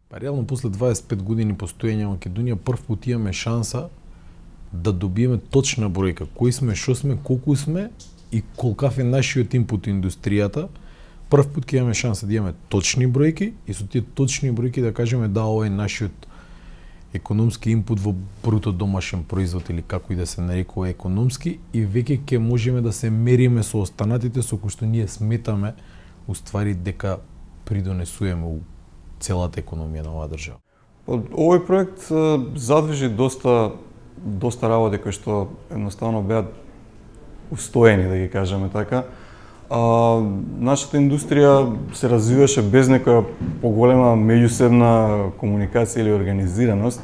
Па реално после 25 години постоење Македонија прв пат имаме шанса да добиеме точна бројка, кои сме, што сме, колку сме и колкав е нашиот инпут индустријата. Прв пат ќе имаме шанса да имаме точни бројки и со тие точни бројки да кажеме да ова е нашиот економски инпут во бруто домашен производ или како и да се нарекува економски, и веќе ќе можеме да се мериме со останатите со кои што ние сметаме уствари дека придонесуваме у целата економија на оваа држава. Овој проект задвижи доста работи кои што едноставно беа устоени, да ги кажеме така. Нашата индустрија се развиваше без некоја поголема меѓусебна комуникација или организираност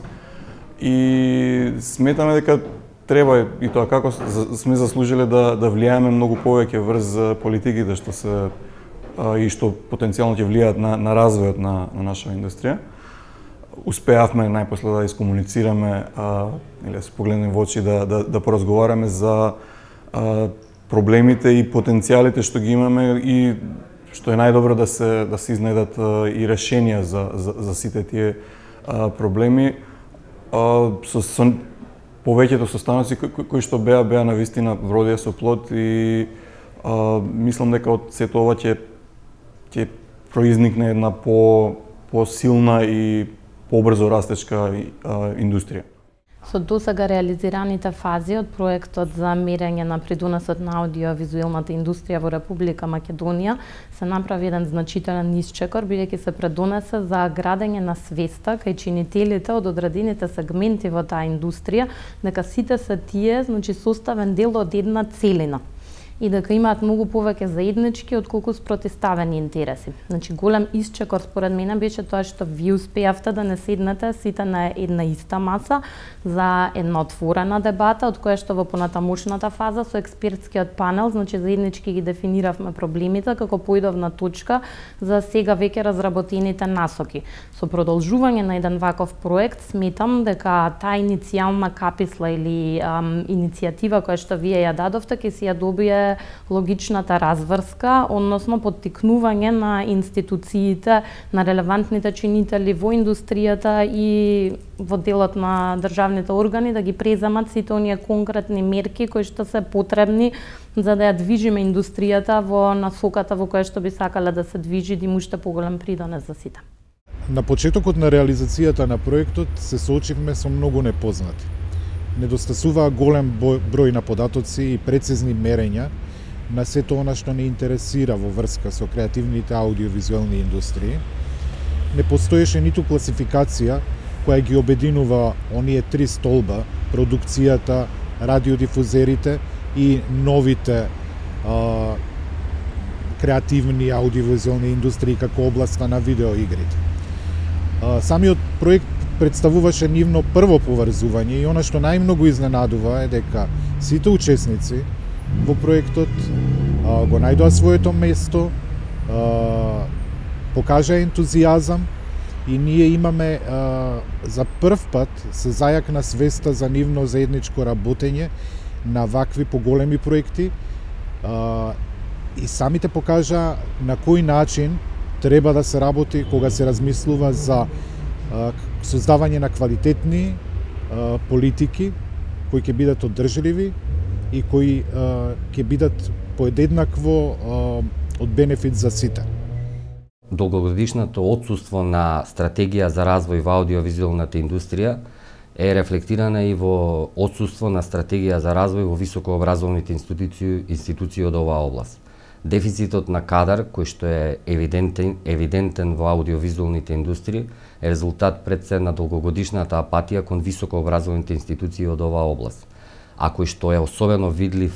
и сметаме дека треба и тоа како сме заслужиле да влијаеме многу повеќе врз политиките што се и што потенцијално ќе влијаат на развојот на нашата индустрија. Успеавме најпосле да искомуницираме или да се погледнеме во очи да поразговараме за проблемите и потенцијалите што ги имаме и што е најдобро да се изнајдат и решенија за сите тие проблеми. Со повеќето состаноци кои што беа навистина вродија со плод и мислам дека од сето ова ќе произникне една по-силна и побрзо растечка индустрија. Со досега реализираните фази од проектот за мерење на придонесот на аудиовизуелната индустрија во Република Македонија се направи еден значителен исчекор, бидејќи се предонесе за градење на свеста кај чинителите од одредените сегменти во таа индустрија, дека сите се тие, составен дел од една целина и дека имаат многу повеќе заеднички отколку спротивставени интереси. Голем исчекор според мене беше тоа што вие успеавте да не седнете сите на една иста маса за една отворена дебата, од која што во понатамошната фаза со експертскиот панел, заеднички ги дефиниравме проблемите како поидовна точка за сега веќе разработените насоки. Со продолжување на еден ваков проект сметам дека таа иницијална каписла или иницијатива која што вие ја дадовте ќе си ја добие логичната разврска, односно поттикнување на институциите, на релевантните чинители во индустријата и во делот на државните органи да ги преземат сите оние конкретни мерки кои што се потребни за да ја движиме индустријата во насоката во која што би сакале да се движи, да има уште поголем придонес за сите. На почетокот на реализацијата на проектот се соочивме со многу непознати. Недостасуваа голем број на податоци и прецизни мерења на сето она што не интересира во врска со креативните аудиовизуелни индустрии. Не постоеше ниту класификација која ги обединува оние три столба: продукцијата, радиодифузерите и новите креативни аудиовизуелни индустрии како областа на видеоигрите. Самиот проект представуваше нивно прво поврзување и она што најмногу изненадува е дека сите учесници во проектот го најдоа своето место, покажа ентузијазам и ние имаме за прв пат се зајакна свеста за нивно заедничко работење на вакви поголеми проекти и самите покажа на кој начин треба да се работи кога се размислува за создавање на квалитетни политики кои ќе бидат одржливи и кои ќе бидат поеднакво од бенефит за сите. Долгогодишното отсуство на стратегија за развој во аудиовизуелната индустрија е рефлектирана и во отсуство на стратегија за развој во високообразовните институции од оваа област. Дефицитот на кадар, кој што е евидентен во аудиовизуелните индустрии, е резултат пред се на долгогодишната апатија кон високообразовните институции од оваа област, а кој што е особено видлив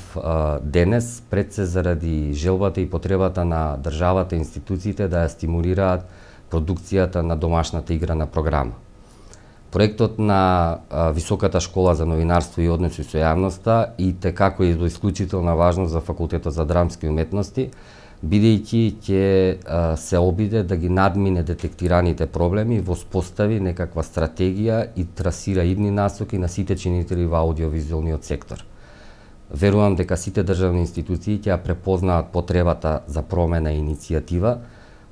денес пред се заради желбата и потребата на државата и институциите да ја стимулираат продукцијата на домашната играна програма. Проектот на Високата школа за новинарство и односи со јавноста и како е до исклучителна важност за Факултетот за драмски уметности, бидејќи ќе се обиде да ги надмине детектираните проблеми, воспостави некаква стратегија и трасира идни насоки на сите чинители во аудиовизуелниот сектор. Верувам дека сите државни институции ќе ја препознаат потребата за промена и иницијатива,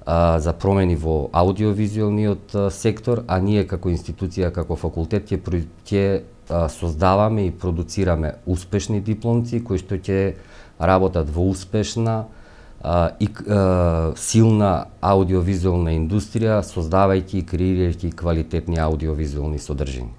за промени во аудиовизуелниот сектор, а ние како институција, како факултет ќе создаваме и продуцираме успешни дипломци кои што ќе работат во успешна и силна аудиовизуелна индустрија, создавајќи и креирајќи квалитетни аудиовизуелни содржини.